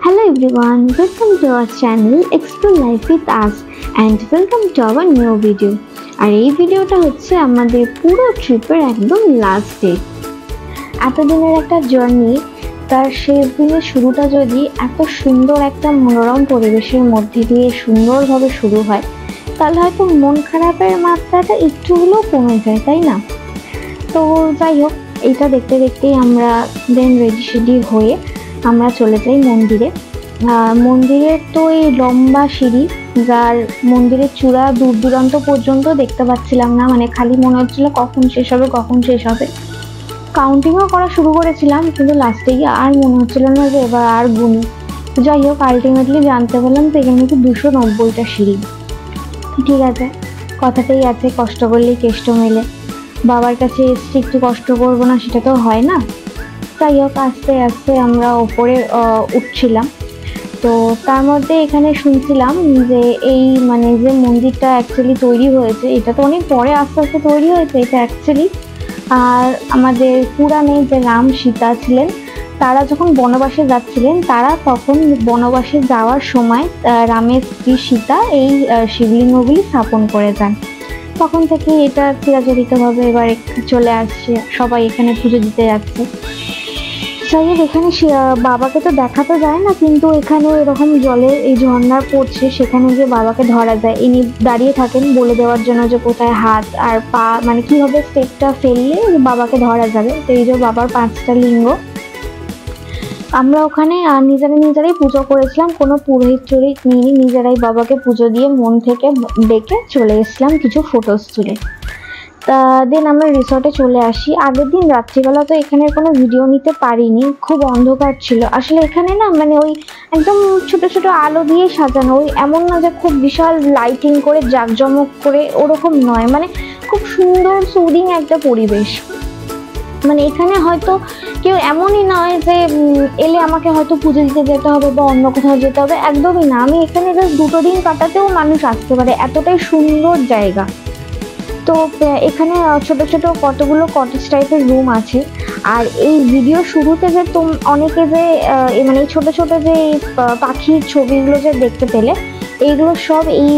Hello everyone, welcome to our channel Explore Life with Us and welcome to our new video. আর এই ভিডিওটা হচ্ছে আমাদের পুরো ট্রিপের একদম লাস্ট ডে। এতদিনের একটা জার্নি, তার শেষ দিনের শুরুটা যদি এত সুন্দর একটা মনোরম পরিবেশের মধ্যে দিয়ে সুন্দরভাবে শুরু হয়, তাহলে হয়তো মন খারাপের মাত্রাটা একটু হলেও কমে যায়, তাই না? তো যাই হোক, এইটা দেখতে দেখতেই আমরা দেন রেডি হয়ে আমরা চলে যাই মন্দিরে। মন্দিরের তো এই লম্বা সিঁড়ি, যার মন্দিরের চূড়া দূর দূরান্ত পর্যন্ত দেখতে পাচ্ছিলাম না, মানে খালি মনে হচ্ছিল কখন শেষ হবে। কাউন্টিংও করা শুরু করেছিলাম, কিন্তু লাস্টে গিয়ে আর মনে হচ্ছিল না যে এবার আর গুনি। যাই হোক, আলটিমেটলি জানতে পারলাম তো এখানে নাকি 290টা সিঁড়ি। ঠিক আছে, কথাতেই আছে কষ্ট করলেই কেষ্ট মেলে। বাবার কাছে এসে একটু কষ্ট করবো না, সেটা তো হয় না। যাই হোক, আস্তে আস্তে আমরা ওপরে উঠছিলাম। তো তার মধ্যে এখানে শুনছিলাম যে এই মানে যে মন্দিরটা অ্যাকচুয়ালি তৈরি হয়েছে, এটা তো অনেক পরে আস্তে আস্তে তৈরি হয়েছে এটা অ্যাকচুয়ালি। আর আমাদের পুরাণে যে রাম সীতা ছিলেন, তারা যখন বনবাসে যাচ্ছিলেন, তারা তখন বনবাসে যাওয়ার সময় রামের স্ত্রী সীতা এই শিবলিঙ্গগুলি স্থাপন করে যান। তখন থেকে এটা চিরাচরিতভাবে এবার চলে আসছে, সবাই এখানে পুজো দিতে যাচ্ছে। যাই হোক, এখানে বাবাকে তো দেখা তো যায় না, কিন্তু এখানে এরকম জলের এই ঝর্ণা পড়ছে, সেখানে যে বাবাকে ধরা যায়। ইনি দাঁড়িয়ে থাকেন বলে দেওয়ার জন্য যে কোথায় হাত আর পা, মানে কিভাবে স্টেপটা ফেললে বাবাকে ধরা যাবে। তো এই যে বাবার 5টা লিঙ্গ, আমরা ওখানে নিজেরাই পুজো করেছিলাম, কোনো পুরোহিত টুরোহিত নিয়ে নিজেরাই বাবাকে পুজো দিয়ে মন থেকে ডেকে চলে এসেছিলাম কিছু ফটোস তুলে। তা দেন আমরা রিসর্টে চলে আসি। আগের দিন রাত্রিবেলা তো এখানের কোনো ভিডিও নিতে পারিনি, খুব অন্ধকার ছিল। আসলে এখানে না মানে ওই একদম ছোট ছোট আলো দিয়ে সাজানো, ওই এমন না যে খুব বিশাল লাইটিং করে জাঁকজমক করে, ওরকম নয়, মানে খুব সুন্দর সুদিং একটা পরিবেশ। মানে এখানে হয়তো কেউ এমনই নয় যে এলে আমাকে হয়তো পুজো দিতে যেতে হবে বা অন্য কোথাও যেতে হবে, একদমই না। আমি এখানে জাস্ট 2 দিন কাটাতেও মানুষ আসতে পারে, এতটাই সুন্দর জায়গা। তো এখানে ছোট ছোট কতগুলো কটেজ টাইপের রুম আছে। আর এই ভিডিও শুরুতে যে অনেকে যে মানে এই ছোট ছোট যে পাখির ছবিগুলো যে দেখতে পেলে, এইগুলো সব এই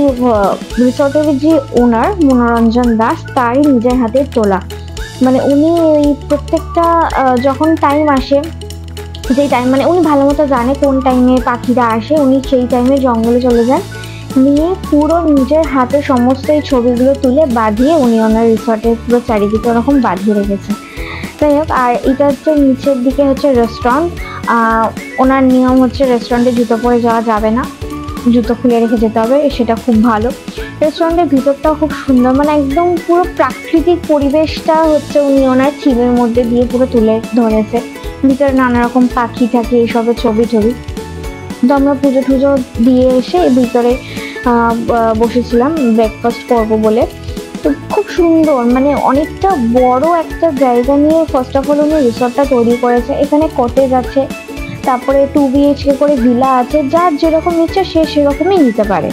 রিসর্টের যে ওনার মনোরঞ্জন দাস, তারই নিজের হাতে তোলা। মানে উনি ওই প্রত্যেকটা যখন টাইম আসে, যেই টাইম মানে উনি ভালো মতো জানে কোন টাইমে পাখিরা আসে, উনি সেই টাইমে জঙ্গলে চলে যান, নিয়ে পুরো নিজের হাতে সমস্ত এই ছবিগুলো তুলে বাঁধিয়ে উনি ওনার রিসর্টের পুরো চারিদিকে ওরকম বাঁধিয়ে রেখেছেন। যাই হোক, আর এটা হচ্ছে নিচের দিকে হচ্ছে রেস্টুরেন্ট। ওনার নিয়ম হচ্ছে রেস্টুরেন্টে জুতো পরে যাওয়া যাবে না, জুতো খুলে রেখে যেতে হবে, সেটা খুব ভালো। রেস্টুরেন্টের ভিতরটাও খুব সুন্দর, মানে একদম পুরো প্রাকৃতিক পরিবেশটা হচ্ছে উনি ওনার থিমের মধ্যে দিয়ে পুরো তুলে ধরেছে। ভিতরে নানা রকম পাখি থাকে, এইসবের ছবি। তো আমরা পুজো টুজো দিয়ে এসে ভিতরে বসেছিলাম ব্রেকফাস্ট করবো বলে। তো খুব সুন্দর, মানে অনেকটা বড় একটা জায়গা নিয়ে ফার্স্ট অফ অল উনি রিসর্টটা তৈরি করেছে। এখানে কটেজ আছে, তারপরে 2 BHK করে ভিলা আছে, যার যেরকম ইচ্ছা সে সেরকমই নিতে পারে।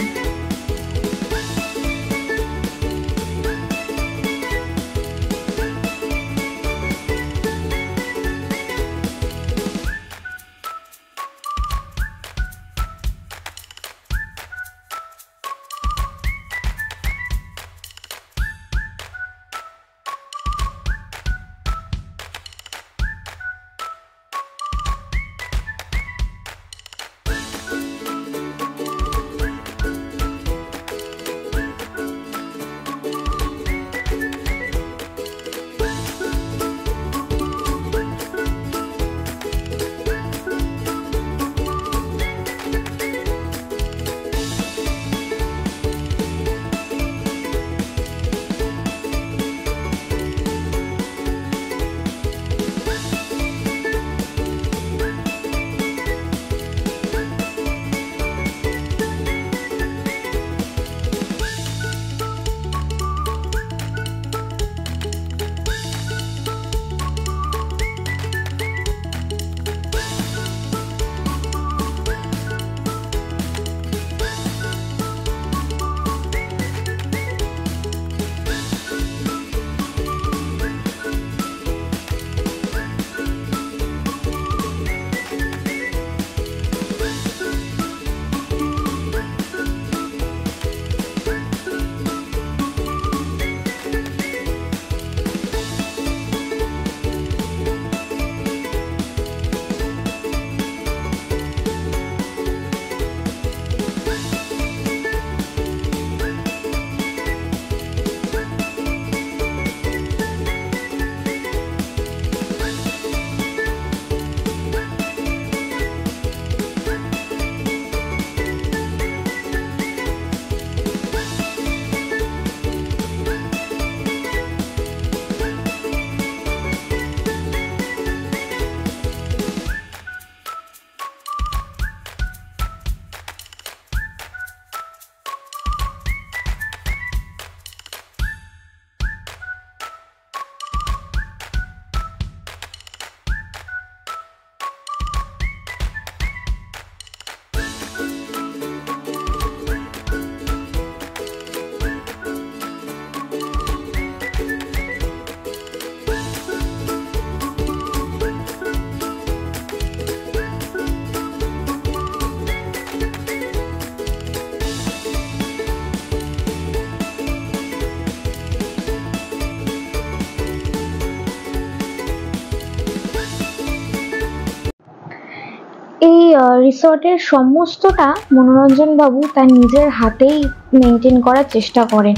রিসর্টের সমস্তটা মনোরঞ্জন বাবু তার নিজের হাতেই মেনটেন করার চেষ্টা করেন।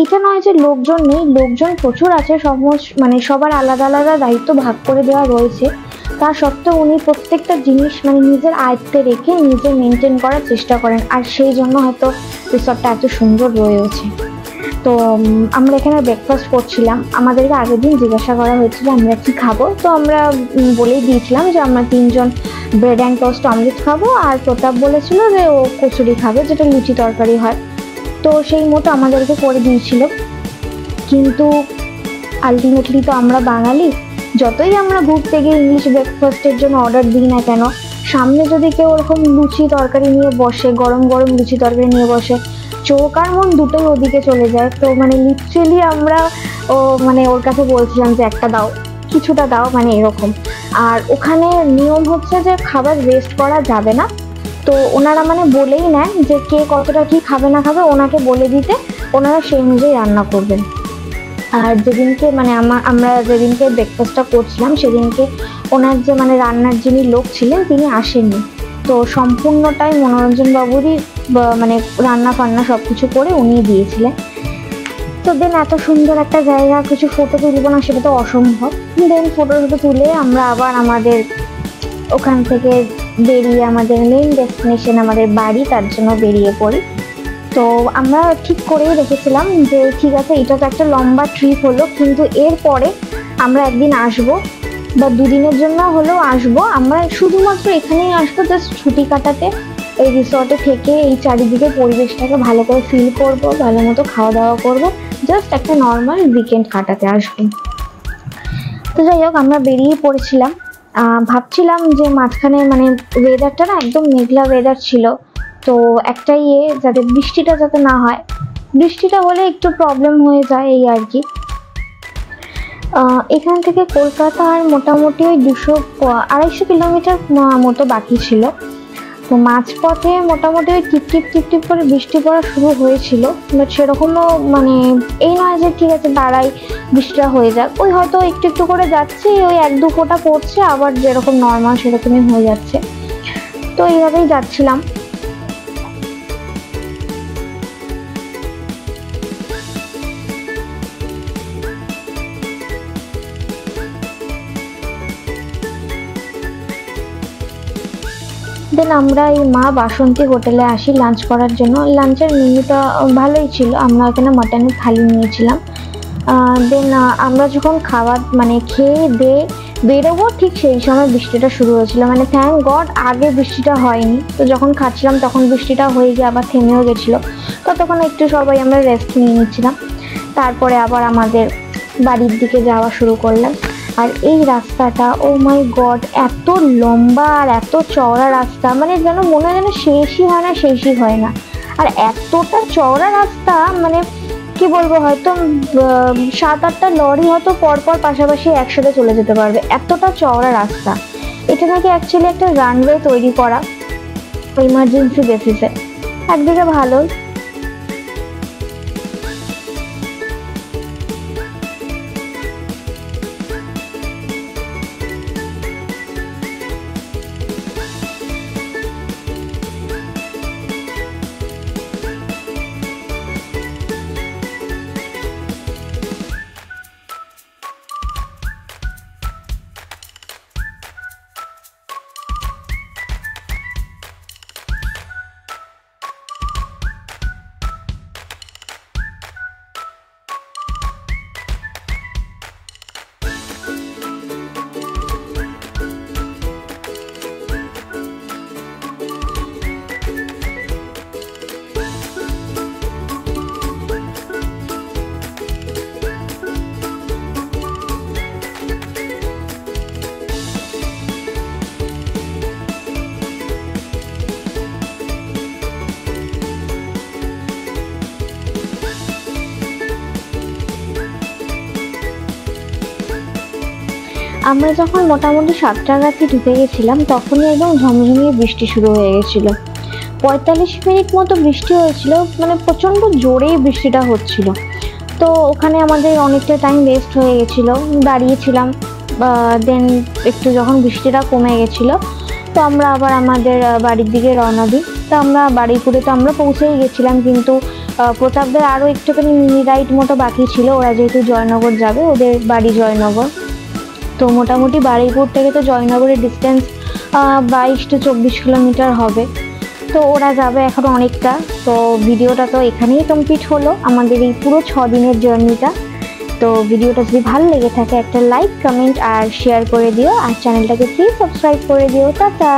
এটা নয় যে লোকজন নেই, লোকজন প্রচুর আছে, মানে সবার আলাদা আলাদা দায়িত্ব ভাগ করে দেওয়া রয়েছে। তা সত্ত্বেও উনি প্রত্যেকটা জিনিস মানে নিজের আয়ত্তে রেখে নিজে মেনটেন করার চেষ্টা করেন, আর সেই জন্য হয়তো রিসর্টটা এত সুন্দর রয়েছে। তো আমরা এখানে ব্রেকফাস্ট করছিলাম। আমাদেরকে আগের দিন জিজ্ঞাসা করা হয়েছিল আমরা কি খাবো, তো আমরা বলেই দিয়েছিলাম যে আমরা 3 জন ব্রেড অ্যান্ড টোস্ট অমলেট খাবো, আর প্রতাপ বলেছিল যে ও কচুরি খাবে, যেটা লুচি তরকারি হয়। তো সেই মতো আমাদেরকে করে দিয়েছিল। কিন্তু আলটিমেটলি তো আমরা বাঙালি, যতই আমরা ঘুরতে গিয়ে ইংলিশ ব্রেকফাস্টের জন্য অর্ডার দিই না কেন, সামনে যদি কেউ ওরকম লুচি তরকারি নিয়ে বসে, গরম গরম লুচি তরকারি নিয়ে বসে, চোখ আর মন দুটোই ওদিকে চলে যায়। তো মানে লিটারেলি আমরা মানে ওর কাছে বলছিলাম যে একটা দাও, কিছুটা দাও, মানে এরকম। আর ওখানে নিয়ম হচ্ছে যে খাবার ওয়েস্ট করা যাবে না। তো ওনারা মানে বলেই নেন যে কে কতটা কি খাবে না খাবে, ওনাকে বলে দিতে ওনারা সেই অনুযায়ী রান্না করবেন। আর যেদিনকে মানে আমরা যেদিনকে ব্রেকফাস্টটা করছিলাম সেদিনকে ওনার যে মানে রান্নার যিনি লোক ছিলেন তিনি আসেননি। তো সম্পূর্ণটাই মনোরঞ্জন বাবুরই মানে রান্না ফান্না সব কিছু করে উনিই দিয়েছিলেন। তো দেন এত সুন্দর একটা জায়গা, কিছু ফটো তুলবো না সেটা তো অসম্ভব। দেন ফটো তুলে আমরা আবার আমাদের ওখান থেকে বেরিয়ে আমাদের মেইন ডেস্টিনেশন আমাদের বাড়ি, তার জন্য বেরিয়ে পড়ি। তো আমরা ঠিক করেই রেখেছিলাম যে ঠিক আছে, এটা তো একটা লম্বা ট্রিপ হলো, কিন্তু এরপরে আমরা একদিন আসবো বা 2 দিনের জন্য হলেও আসবো। আমরা শুধুমাত্র এখানেই আসবো জাস্ট ছুটি কাটাতে, এই রিসর্টে থেকে এই চারিদিকে পরিবেশটাকে ভালো করে ফিল করব, ভালো মতো খাওয়া দাওয়া করব, জাস্ট একটা নর্মাল উইকেন্ড কাটাতে আসবো। তো যাই হোক, আমরা বেরিয়ে পড়েছিলাম। ভাবছিলাম যে মাঝখানে মানে ওয়েদারটা না একদম মেঘলা ওয়েদার ছিল, তো একটা যাতে বৃষ্টিটা যাতে না হয়, বৃষ্টিটা হলে একটু প্রবলেম হয়ে যায় এই আর কি। এখান থেকে কলকাতা আর মোটামুটি ওই 200-250 কিলোমিটার মতো বাকি ছিল। তো মাঝপথে মোটামুটি ওই টিপ করে বৃষ্টি পড়া শুরু হয়েছিল, বাট সেরকমও মানে এই নয় যে ঠিক আছে দাঁড়াই বৃষ্টিটা হয়ে যাক, ওই হয়তো একটু একটু করে যাচ্ছে, ওই 1-2 ফোঁটা পড়ছে, আবার যেরকম নর্মাল সেরকমই হয়ে যাচ্ছে। তো এইভাবেই যাচ্ছিলাম। দেন আমরা এই মা বাসন্তী হোটেলে আসি লাঞ্চ করার জন্য। লাঞ্চের মেনুটা ভালোই ছিল, আমরা এখানে মাটনের থালি নিয়েছিলাম। দেন আমরা যখন মানে খেয়ে দিয়ে বেরোবো ঠিক সেই সময় বৃষ্টিটা শুরু হয়েছিল, মানে থ্যাংক গড আগে বৃষ্টিটা হয়নি। তো যখন খাচ্ছিলাম তখন বৃষ্টিটা হয়ে গিয়ে আবার থেমেও গেছিলো, ততক্ষণ একটু সবাই আমরা রেস্ট নিয়ে নিচ্ছিলাম। তারপরে আবার আমাদের বাড়ির দিকে যাওয়া শুরু করলাম। আর এই রাস্তাটা ও মাই গড, এত লম্বা আর এত চওড়া রাস্তা, মানে যেন মনে হয় যেন শেষই হয় না। আর এতটা চওড়া রাস্তা, মানে কি বলবো, হয়তো 7-8টা লরি হয়তো পরপর পাশাপাশি একসাথে চলে যেতে পারবে, এতটা চওড়া রাস্তা। এটা নাকি অ্যাকচুয়ালি একটা রানওয়ে তৈরি করা ইমার্জেন্সি বেসিসে, একদিকে ভালো। আমরা যখন মোটামুটি 7টার রাতে ঢুকে গেছিলাম তখনই একদম ঝমঝমিয়ে বৃষ্টি শুরু হয়ে গেছিলো। 45 মিনিট মতো বৃষ্টি হয়েছিল, মানে প্রচণ্ড জোরেই বৃষ্টিটা হচ্ছিল। তো ওখানে আমাদের অনেকটা টাইম ওয়েস্ট হয়ে গেছিলো, দাঁড়িয়েছিলাম। দেন একটু যখন বৃষ্টিটা কমে গেছিলো তো আমরা আবার আমাদের বাড়ির দিকে রওনা দিই। তো আমরা বারুইপুরে তো আমরা পৌঁছেই গেছিলাম, কিন্তু প্রতাপদের আরও একটুখানি মিনি রাইড মতো বাকি ছিল। ওরা যেহেতু জয়নগর যাবে, ওদের বাড়ি জয়নগর, তো মোটামুটি বারুইপুর থেকে তো জয়নগরের ডিস্টেন্স 22 to 24 কিলোমিটার হবে। তো ওরা যাবে এখন অনেকটা। তো ভিডিওটা তো এখানেই কমপ্লিট হলো, আমাদের এই পুরো 6 দিনের জার্নিটা। তো ভিডিওটা যদি ভালো লেগে থাকে একটা লাইক, কমেন্ট আর শেয়ার করে দিও, আর চ্যানেলটাকে প্লিজ সাবস্ক্রাইব করে দিও। টাটা।